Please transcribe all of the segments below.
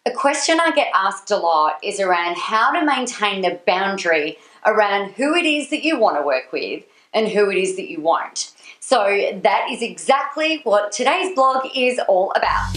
A question I get asked a lot is around how to maintain the boundary around who it is that you want to work with and who it is that you won't. So that is exactly what today's blog is all about.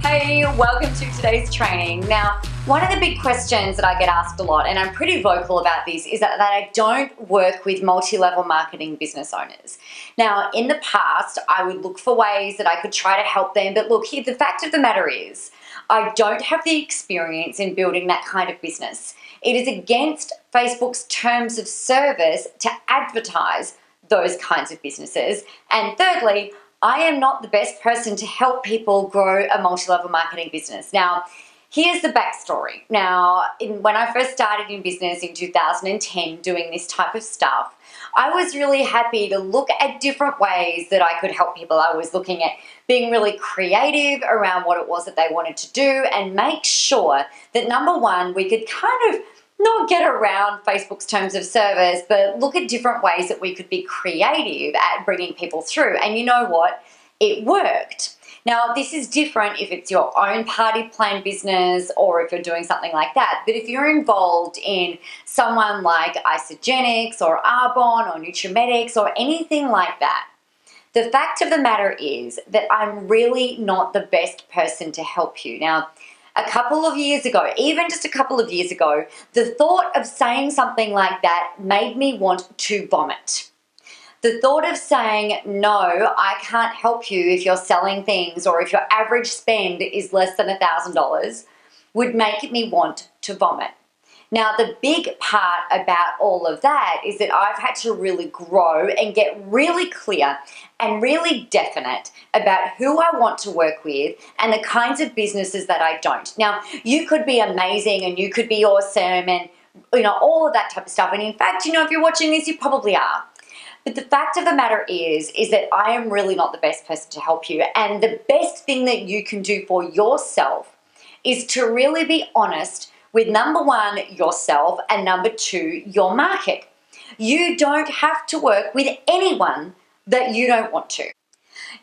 Hey, welcome to today's training. Now, one of the big questions that I get asked a lot, and I'm pretty vocal about this, is that I don't work with multi-level marketing business owners. Now, in the past, I would look for ways that I could try to help them, but look, here, the fact of the matter is, I don't have the experience in building that kind of business. It is against Facebook's terms of service to advertise those kinds of businesses. And thirdly, I am not the best person to help people grow a multi-level marketing business. Now, here's the backstory. Now, when I first started in business in 2010 doing this type of stuff, I was really happy to look at different ways that I could help people. I was looking at being really creative around what it was that they wanted to do and make sure that, number one, we could kind of not get around Facebook's terms of service, but look at different ways that we could be creative at bringing people through. And you know what? It worked. Now, this is different if it's your own party plan business or if you're doing something like that. But if you're involved in someone like Isogenics or Arbonne or Nutrimetics or anything like that, the fact of the matter is that I'm really not the best person to help you. Now, a couple of years ago, even just a couple of years ago, the thought of saying something like that made me want to vomit. The thought of saying, no, I can't help you if you're selling things or if your average spend is less than $1,000 would make me want to vomit. Now, the big part about all of that is that I've had to really grow and get really clear and really definite about who I want to work with and the kinds of businesses that I don't. Now, you could be amazing and you could be awesome and, all of that type of stuff. And in fact, if you're watching this, you probably are. But the fact of the matter is that I am really not the best person to help you. And the best thing that you can do for yourself is to really be honest with, number one, yourself, and number two, your market. You don't have to work with anyone that you don't want to.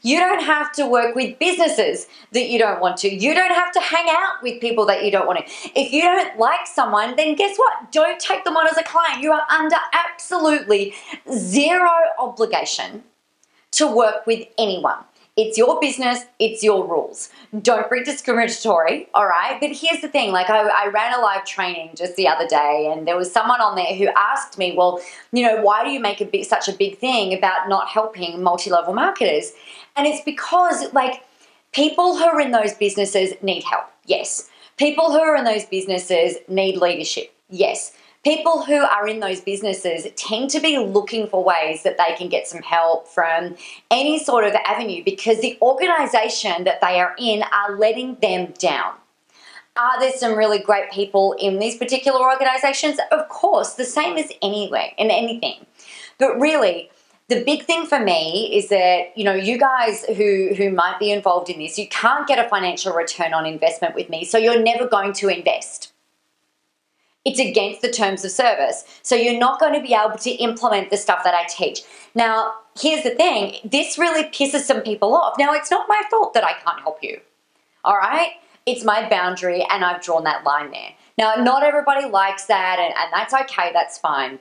You don't have to work with businesses that you don't want to. You don't have to hang out with people that you don't want to. If you don't like someone, then guess what? Don't take them on as a client. You are under absolutely zero obligation to work with anyone. It's your business, it's your rules. Don't be discriminatory, all right? But here's the thing, I ran a live training just the other day and there was someone on there who asked me, well, why do you make such a big thing about not helping multi-level marketers? And it's because, people who are in those businesses need help, yes. People who are in those businesses need leadership, yes. People who are in those businesses tend to be looking for ways that they can get some help from any sort of avenue because the organization that they are in are letting them down. Are there some really great people in these particular organizations? Of course, the same as anywhere, in anything. But really, the big thing for me is that, you guys who might be involved in this, you can't get a financial return on investment with me, so you're never going to invest. It's against the terms of service. So you're not going to be able to implement the stuff that I teach. Now, here's the thing. This really pisses some people off. Now, it's not my fault that I can't help you. All right? It's my boundary and I've drawn that line there. Now, not everybody likes that and that's okay. That's fine.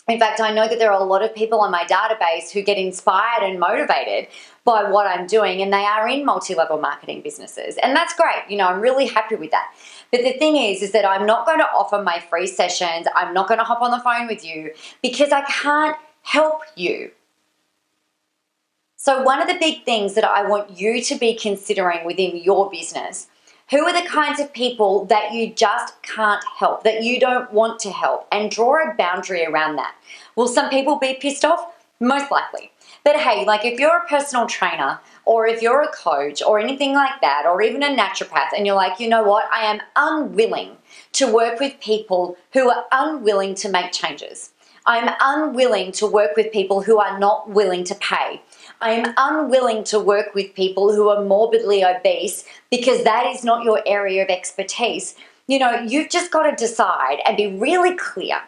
In fact, I know that there are a lot of people on my database who get inspired and motivated by what I'm doing, and they are in multi-level marketing businesses. And that's great. I'm really happy with that. But the thing is that I'm not going to offer my free sessions. I'm not going to hop on the phone with you because I can't help you. So one of the big things that I want you to be considering within your business, who are the kinds of people that you just can't help, that you don't want to help, and draw a boundary around that. Will some people be pissed off? Most likely. But hey, if you're a personal trainer or if you're a coach or anything like that, or even a naturopath, and you're like, you know what, I am unwilling to work with people who are unwilling to make changes. I'm unwilling to work with people who are not willing to pay. I am unwilling to work with people who are morbidly obese because that is not your area of expertise. You've just got to decide and be really clear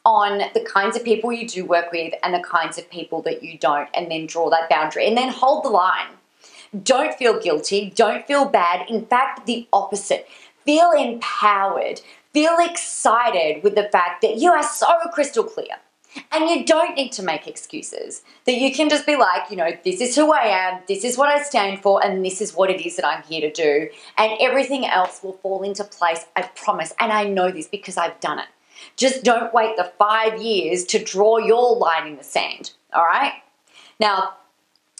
on the kinds of people you do work with and the kinds of people that you don't, and then draw that boundary and then hold the line. Don't feel guilty. Don't feel bad. In fact, the opposite. Feel empowered. Feel excited with the fact that you are so crystal clear. And you don't need to make excuses. That you can just be like, this is who I am, this is what I stand for, and this is what it is that I'm here to do. And everything else will fall into place, I promise. And I know this because I've done it. Just don't wait the 5 years to draw your line in the sand, all right? Now,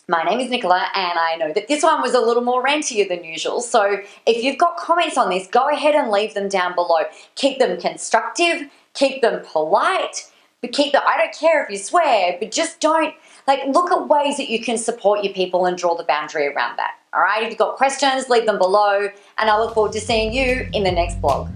my name is Nicola, and I know that this one was a little more rantier than usual. So if you've got comments on this, go ahead and leave them down below. Keep them constructive, keep them polite, but I don't care if you swear, but just don't, look at ways that you can support your people and draw the boundary around that. All right, if you've got questions, leave them below, and I look forward to seeing you in the next blog.